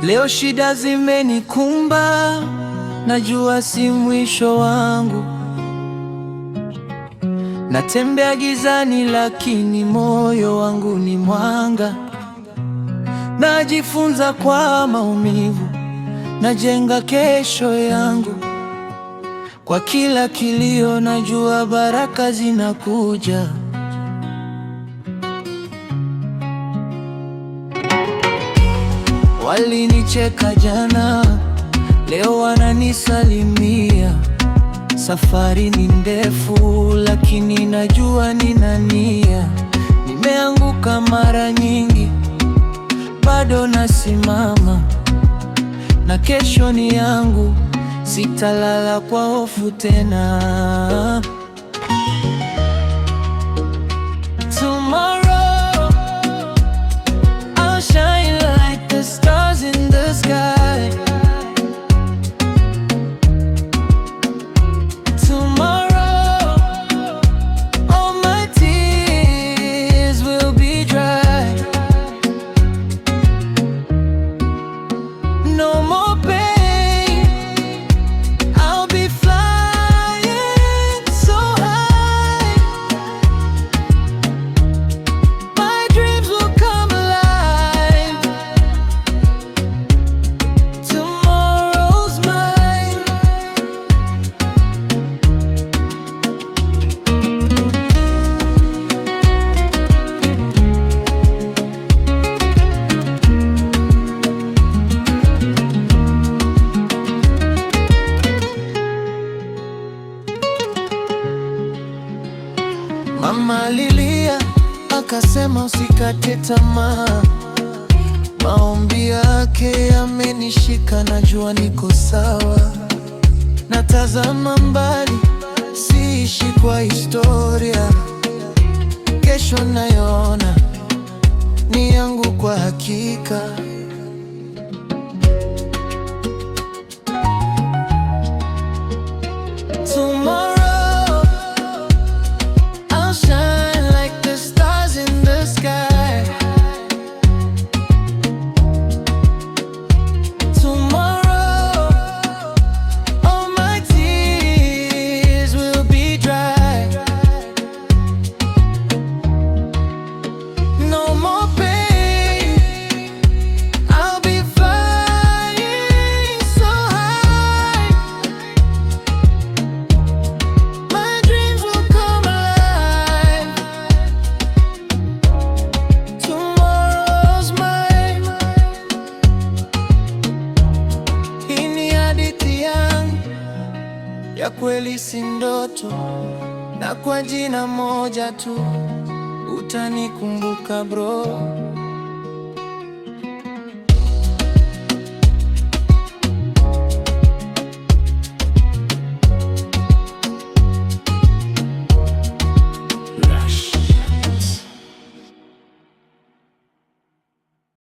Leo shida zimenikumba, najua si mwisho wangu. Natembea gizani lakini moyo wangu ni mwanga. Najifunza kwa maumivu, najenga kesho yangu. Kwa kila kilio najua baraka zinakuja. Walinicheka jana, leo wananisalimia. Safari ni ndefu lakini najua nina nia. Nimeanguka mara nyingi, bado nasimama. Na kesho ni yangu, sitalala kwa hofu tena. Tomorrow I'll shine like the stars in the sky. Tomorrow all my tears will be dry. No more pain, I'll be flying so high. My dreams will come alive. Tomorrow's mine. Mama alilia, akasema usikate tamaa. Maombi yake yamenishika, najua niko sawa. Natazama mbali, siishi kwa historia. Kesho nayoona ni yangu kwa hakika. Tomorrow I'll shine like the stars in the sky. Tomorrow all my tears will be dry. No more pain, I'll be flying so high. My dreams will come alive. Tomorrow's mine. Hii ni hadithi yangu ya kweli, si ndoto, na kwa jina moja tu utanikumbuka bro.